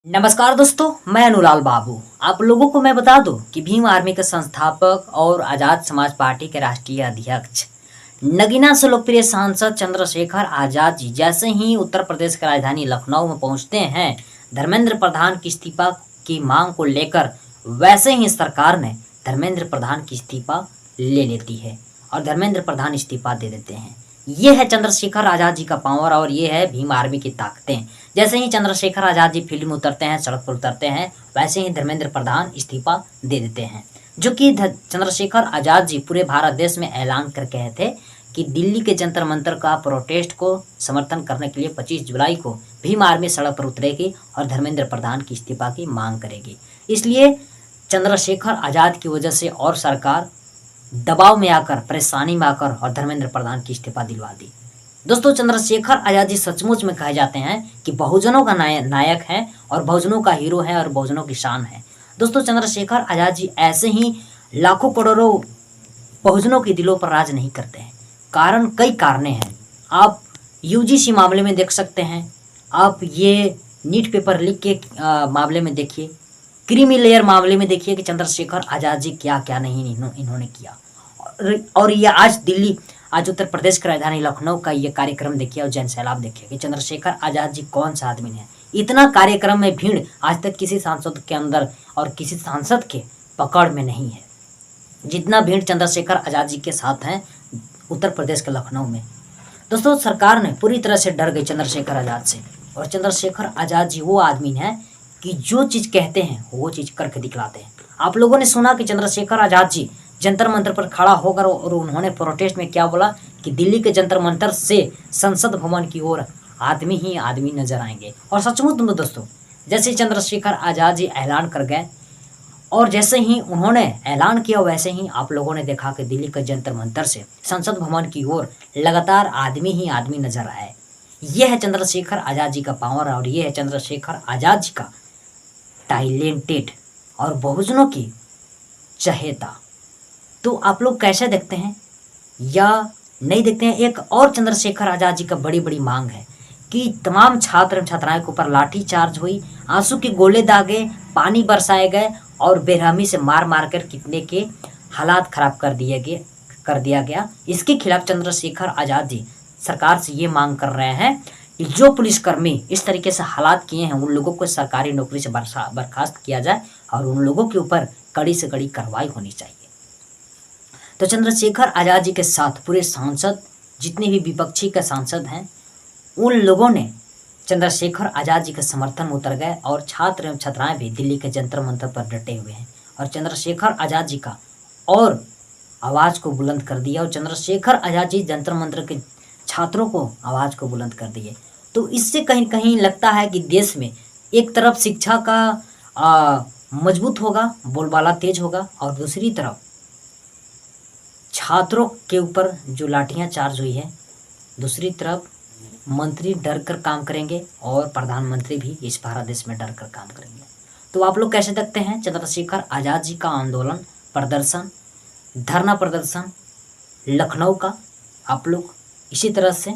नमस्कार दोस्तों, मैं अनुलाल बाबू। आप लोगों को मैं बता दूं कि भीम आर्मी के संस्थापक और आजाद समाज पार्टी के राष्ट्रीय अध्यक्ष नगीना से लोकप्रिय सांसद चंद्रशेखर आजाद जी जैसे ही उत्तर प्रदेश की राजधानी लखनऊ में पहुंचते हैं धर्मेंद्र प्रधान की इस्तीफा की मांग को लेकर, वैसे ही सरकार ने धर्मेंद्र प्रधान की इस्तीफा ले लेती है और धर्मेंद्र प्रधान इस्तीफा दे देते हैं। ये है चंद्रशेखर आजाद जी का पावर और ये है भीम आर्मी की ताकतें। जैसे ही चंद्रशेखर आजाद जी फील्ड में उतरते हैं, सड़क पर उतरते हैं, वैसे ही धर्मेंद्र प्रधान इस्तीफा दे देते हैं। जो कि चंद्रशेखर आजाद जी पूरे भारत देश में ऐलान कर कहे थे कि दिल्ली के जंतर मंतर का प्रोटेस्ट को समर्थन करने के लिए 25 जुलाई को भीम आर्मी सड़क पर उतरेगी और धर्मेंद्र प्रधान की इस्तीफा की मांग करेगी। इसलिए चंद्रशेखर आजाद की वजह से और सरकार दबाव में आकर, परेशानी में आकर और धर्मेंद्र प्रधान की इस्तीफा दिलवा दी। दोस्तों, चंद्रशेखर आजाद जी सचमुच में कहे जाते हैं कि बहुजनों का नायक है और बहुजनों का हीरो है और बहुजनों की शान है। दोस्तों, चंद्रशेखर आजाद जी ऐसे ही लाखों करोड़ों बहुजनों के दिलों पर राज नहीं करते हैं। कारण कई कारणे हैं। आप यूजीसी मामले में देख सकते हैं, आप ये नीट पेपर लीक के मामले में देखिए, क्रीमी लेयर मामले में देखिए कि चंद्रशेखर आजाद जी क्या क्या नहीं इन्होंने किया। और ये आज उत्तर प्रदेश की राजधानी लखनऊ का ये कार्यक्रम देखिए और जन सैलाब देखिए कि चंद्रशेखर आजाद जी कौन सा आदमी है। इतना कार्यक्रम में भीड़ आज तक किसी सांसद के अंदर और किसी सांसद के पकड़ में नहीं है जितना भीड़ चंद्रशेखर आजाद जी के साथ है उत्तर प्रदेश के लखनऊ में। दोस्तों, सरकार ने पूरी तरह से डर गई चंद्रशेखर आजाद से और चंद्रशेखर आजाद जी वो आदमी है कि जो चीज़ कहते हैं वो चीज़ करके दिखलाते हैं। आप लोगों ने सुना कि चंद्रशेखर आजाद जी जंतर मंतर पर खड़ा होकर और उन्होंने प्रोटेस्ट में क्या बोला कि दिल्ली के जंतर मंतर से संसद भवन की ओर आदमी ही आदमी नजर आएंगे। और सचमुच में दोस्तों, जैसे चंद्रशेखर आजाद जी ऐलान कर गए और जैसे ही उन्होंने ऐलान किया वैसे ही आप लोगों ने देखा कि दिल्ली के जंतर मंतर से संसद भवन की ओर लगातार आदमी ही आदमी नजर आए। यह है चंद्रशेखर आजाद जी का पावर और यह है चंद्रशेखर आजाद जी का टैलेंटेड और बहुजनों की चहेता। तो आप लोग कैसे देखते हैं या नहीं देखते हैं? एक और चंद्रशेखर आजाद जी का बड़ी बड़ी मांग है कि तमाम छात्र एवं छात्राओं के ऊपर लाठी चार्ज हुई, आंसू के गोले दागे, पानी बरसाए गए और बेरहमी से मार मार कर कितने के हालात खराब कर दिया गया। इसके खिलाफ चंद्रशेखर आजाद जी सरकार से ये मांग कर रहे हैं कि जो पुलिसकर्मी इस तरीके से हालात किए हैं उन लोगों को सरकारी नौकरी से बर्खास्त किया जाए और उन लोगों के ऊपर कड़ी से कड़ी कार्रवाई होनी चाहिए। तो चंद्रशेखर आजाद जी के साथ पूरे सांसद, जितने भी विपक्षी के सांसद हैं, उन लोगों ने चंद्रशेखर आजाद जी के समर्थन में उतर गए और छात्र एवं छात्राएं भी दिल्ली के जंतर मंतर पर डटे हुए हैं और चंद्रशेखर आजाद जी का और आवाज़ को बुलंद कर दिया और चंद्रशेखर आजाद जी जंतर मंतर के छात्रों को आवाज़ को बुलंद कर दिए। तो इससे कहीं कहीं लगता है कि देश में एक तरफ शिक्षा का मजबूत होगा, बोलबाला तेज होगा और दूसरी तरफ छात्रों के ऊपर जो लाठियां चार्ज हुई है, दूसरी तरफ मंत्री डर कर काम करेंगे और प्रधानमंत्री भी इस भारत देश में डर कर काम करेंगे। तो आप लोग कैसे देखते हैं चंद्रशेखर आजाद जी का आंदोलन, प्रदर्शन, धरना प्रदर्शन लखनऊ का? आप लोग इसी तरह से